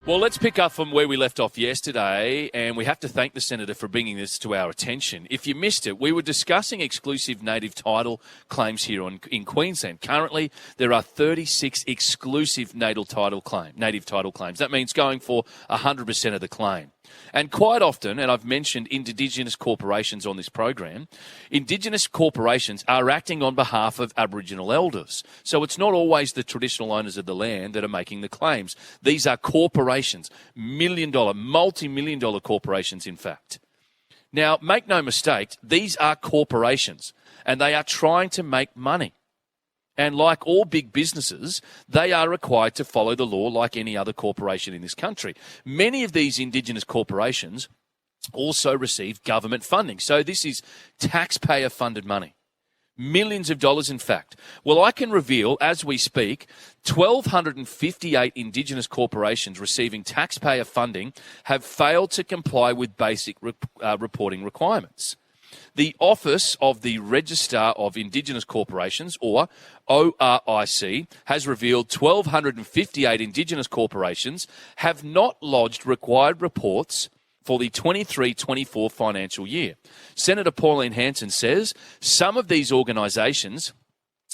Well, let's pick up from where we left off yesterday, and we have to thank the Senator for bringing this to our attention. If you missed it, we were discussing exclusive native title claims here in Queensland. Currently, there are 36 exclusive native title claims. That means going for 100% of the claim. And quite often, and I've mentioned Indigenous corporations on this program, Indigenous corporations are acting on behalf of Aboriginal elders. So it's not always the traditional owners of the land that are making the claims. These are corporations, million-dollar, multi-million-dollar corporations, in fact. Now, make no mistake, these are corporations, and they are trying to make money. And like all big businesses, they are required to follow the law like any other corporation in this country. Many of these Indigenous corporations also receive government funding. So this is taxpayer-funded money. Millions of dollars, in fact. Well, I can reveal, as we speak, 1,258 Indigenous corporations receiving taxpayer funding have failed to comply with basic reporting requirements. The Office of the Registrar of Indigenous Corporations, or ORIC, has revealed 1,258 Indigenous corporations have not lodged required reports for the 23-24 financial year. Senator Pauline Hanson says some of these organisations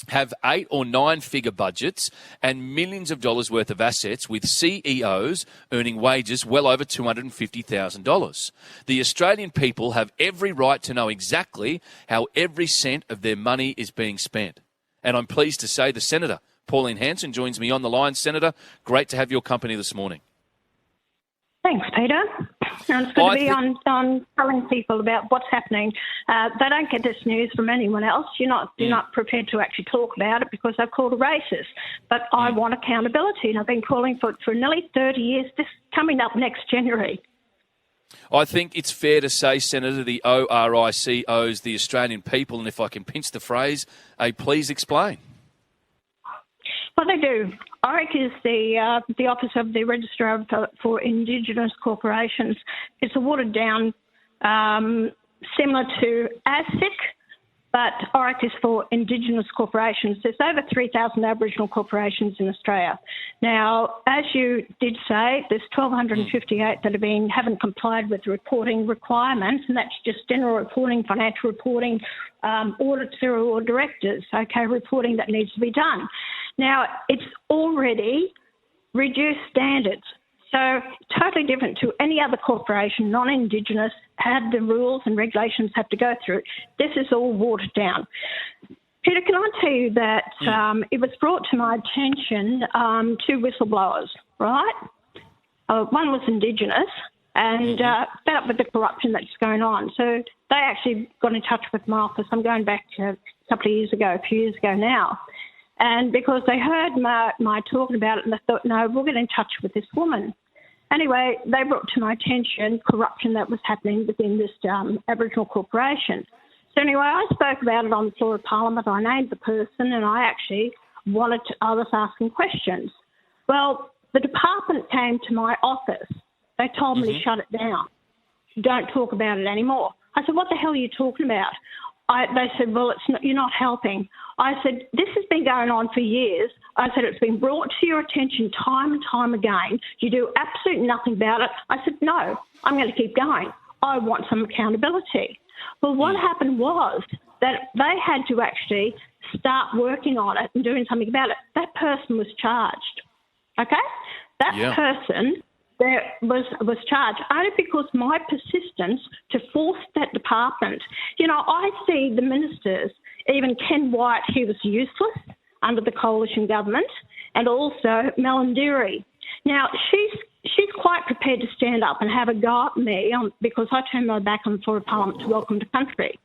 have 8 or 9 figure budgets and millions of dollars worth of assets, with CEOs earning wages well over $250,000. The Australian people have every right to know exactly how every cent of their money is being spent. And I'm pleased to say the Senator, Pauline Hanson, joins me on the line. Senator, great to have your company this morning. Thanks, Peter. And it's good to be on telling people about what's happening. They don't get this news from anyone else. You're not prepared to actually talk about it because they're called a racist. But I want accountability, and I've been calling for it for nearly 30 years. This coming up next January. I think it's fair to say, Senator, the ORIC owes the Australian people, and if I can pinch the phrase, a please explain. Well, they do. ORIC is the Office of the Registrar for Indigenous Corporations. It's a watered-down, similar to ASIC, but ORIC is for Indigenous corporations. There's over 3,000 Aboriginal corporations in Australia. Now, as you did say, there's 1,258 that haven't complied with the reporting requirements, and that's just general reporting, financial reporting, auditor or directors, reporting that needs to be done. Now, it's already reduced standards. So totally different to any other corporation, non-Indigenous, had the rules and regulations have to go through. This is all watered down. Peter, can I tell you that it was brought to my attention 2 whistleblowers, right? One was Indigenous and fed up with the corruption that's going on. So they actually got in touch with my office. I'm going back to a couple of years ago, a few years ago now. And because they heard my talking about it and they thought, no, we'll get in touch with this woman. Anyway, they brought to my attention corruption that was happening within this Aboriginal corporation. So anyway, I spoke about it on the floor of Parliament. I named the person and I actually I was asking questions. Well, the department came to my office. They told me to shut it down. Don't talk about it anymore. I said, what the hell are you talking about? They said, well, you're not helping. I said, this has been going on for years. I said, it's been brought to your attention time and time again. You do absolutely nothing about it. I said, no, I'm going to keep going. I want some accountability. Well, what happened was that they had to actually start working on it and doing something about it. That person was charged, okay? That person was charged only because my persistence to force that department. You know, I see the ministers, even Ken White, he was useless under the coalition government, and also Melindeary. Now, she's quite prepared to stand up and have a go at me because I turned my back on the floor of Parliament to welcome to country.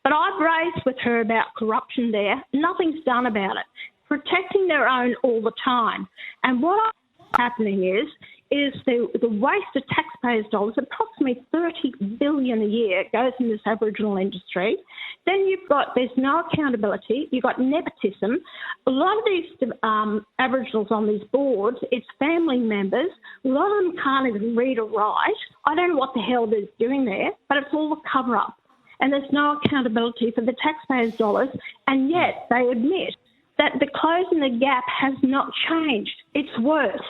But I've raised with her about corruption there. Nothing's done about it. Protecting their own all the time. And what's happening is the waste of taxpayers' dollars, approximately $30 billion a year goes in this Aboriginal industry. Then there's no accountability, you've got nepotism. A lot of these Aboriginals on these boards, it's family members. A lot of them can't even read or write. I don't know what the hell they're doing there, but it's all a cover-up. And there's no accountability for the taxpayers' dollars, and yet they admit that the closing the gap has not changed. It's worse.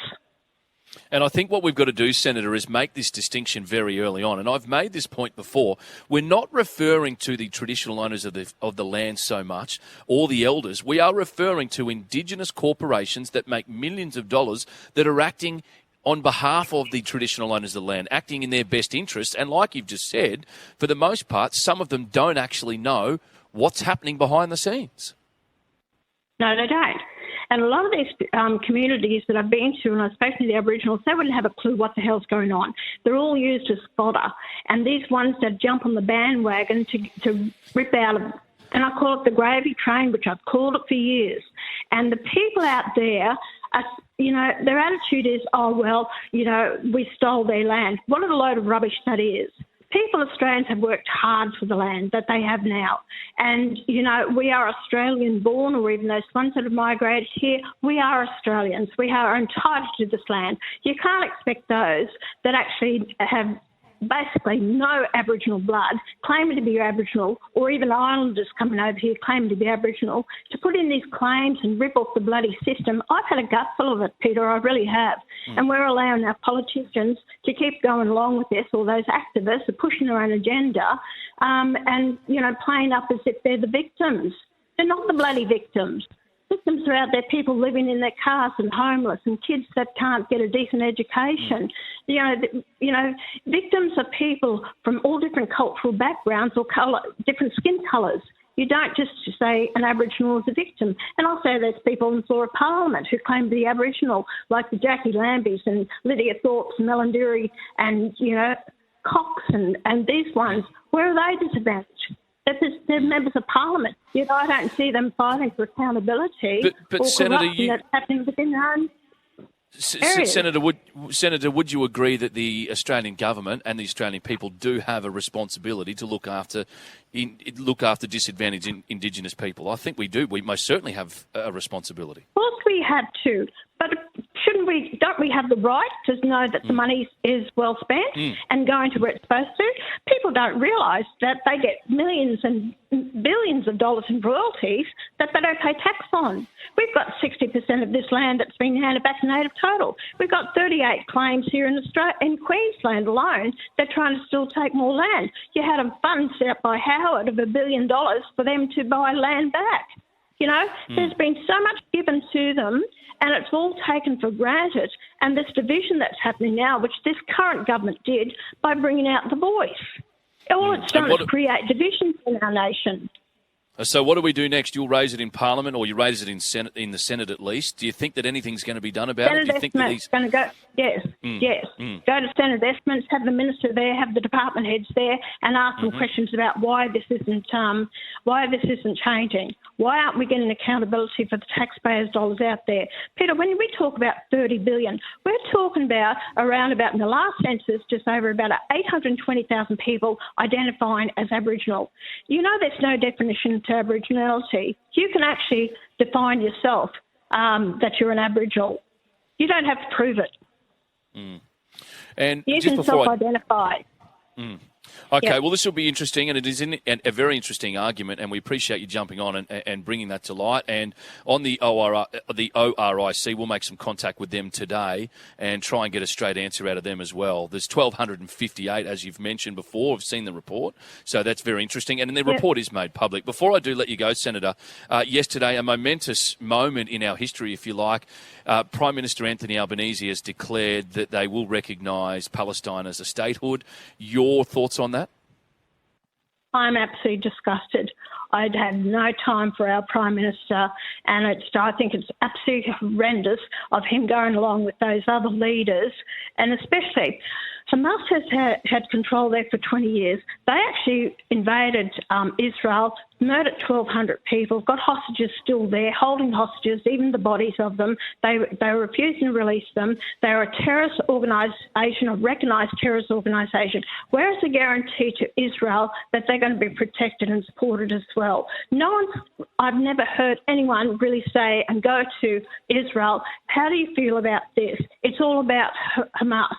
And I think what we've got to do, Senator, is make this distinction very early on. And I've made this point before. We're not referring to the traditional owners of the land so much, or the elders. We are referring to Indigenous corporations that make millions of dollars that are acting on behalf of the traditional owners of the land, acting in their best interest. And like you've just said, for the most part, some of them don't actually know what's happening behind the scenes. No, they don't. And a lot of these communities that I've been to, and I've spoken to the Aboriginals, they wouldn't have a clue what the hell's going on. They're all used as fodder. And these ones that jump on the bandwagon to rip out of, and I call it the gravy train, which I've called it for years. And the people out there, their attitude is, we stole their land. What a load of rubbish that is. People, Australians, have worked hard for the land that they have now. And, we are Australian born, or even those ones that have migrated here, we are Australians. We are entitled to this land. You can't expect those that actually have basically no Aboriginal blood, claiming to be Aboriginal, or even islanders coming over here claiming to be Aboriginal, to put in these claims and rip off the bloody system. I've had a gutful of it, Peter, I really have. And we're allowing our politicians to keep going along with this, or those activists are pushing their own agenda and playing up as if they're the victims. They're not the bloody victims. Victims are out there, people living in their cars and homeless, and kids that can't get a decent education. Victims are people from all different cultural backgrounds or different skin colours. You don't just say an Aboriginal is a victim. And also there's people on the floor of Parliament who claim to be Aboriginal, like the Jackie Lambys and Lydia Thorpes and Melandery and, Cox and these ones. Where are they disadvantaged? They're members of Parliament. Yet I don't see them fighting for accountability or Senator, corruption that's happening within their own areas. Senator, would you agree that the Australian government and the Australian people do have a responsibility to look after disadvantaged Indigenous people? I think we do. We most certainly have a responsibility. Of course we have to. But don't we have the right to know that the money is well spent and going to where it's supposed to? People don't realise that they get millions and billions of dollars in royalties that they don't pay tax on. We've got 60% of this land that's been handed back to native title. We've got 38 claims here in Queensland alone. They're trying to still take more land. You had a fund set up by Howard of $1 billion for them to buy land back. There's been so much given to them, and it's all taken for granted. And this division that's happening now, which this current government did by bringing out the voice, all it's done is create divisions in our nation. So what do we do next? You'll raise it in Parliament, or you raise it in the Senate at least. Do you think that anything's going to be done about it? Do you think that he's going to go? Yes. Go to Senator Estimates, have the minister there, have the department heads there, and ask them questions about why this isn't changing. Why aren't we getting accountability for the taxpayers' dollars out there? Peter, when we talk about $30 billion, we're talking about around about in the last census, just over about 820,000 people identifying as Aboriginal. There's no definition to Aboriginality. You can actually define yourself that you're an Aboriginal. You don't have to prove it. And you just can self-identify. Okay, Yep. well, this will be interesting, and it is a very interesting argument, and we appreciate you jumping on and bringing that to light. And on the ORIC, we'll make some contact with them today and try and get a straight answer out of them as well. There's 1,258, as you've mentioned before. I've seen the report, so that's very interesting. And the report is made public. Before I do let you go, Senator, yesterday, a momentous moment in our history, if you like, Prime Minister Anthony Albanese has declared that they will recognise Palestine as a statehood. Your thoughts on that? I'm absolutely disgusted. I'd have no time for our Prime Minister, and I think it's absolutely horrendous of him going along with those other leaders, and especially Hamas has had control there for 20 years. They actually invaded Israel, murdered 1,200 people, got hostages still there, holding hostages, even the bodies of them. They were refusing to release them. They are a terrorist organisation, a recognised terrorist organisation. Where is the guarantee to Israel that they're going to be protected and supported as well? I've never heard anyone really say and go to Israel, how do you feel about this? It's all about Hamas.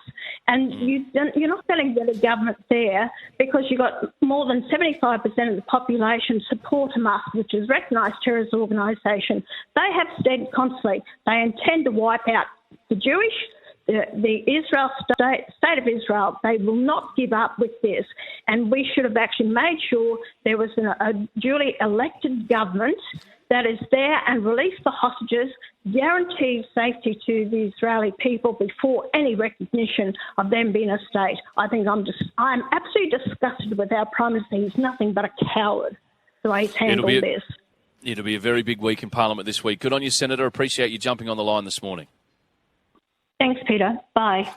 And you're not going to get a government there because you've got more than 75% of the population support Hamas, which is a recognised terrorist organisation. They have said constantly they intend to wipe out the Jewish, the Israel state of Israel, they will not give up with this. And we should have actually made sure there was a duly elected government that is there and release the hostages, guarantee safety to the Israeli people before any recognition of them being a state. I think I'm absolutely disgusted with our Prime Minister. He's nothing but a coward the way he's handled this. It'll be a very big week in Parliament this week. Good on you, Senator. Appreciate you jumping on the line this morning. Thanks, Peter. Bye.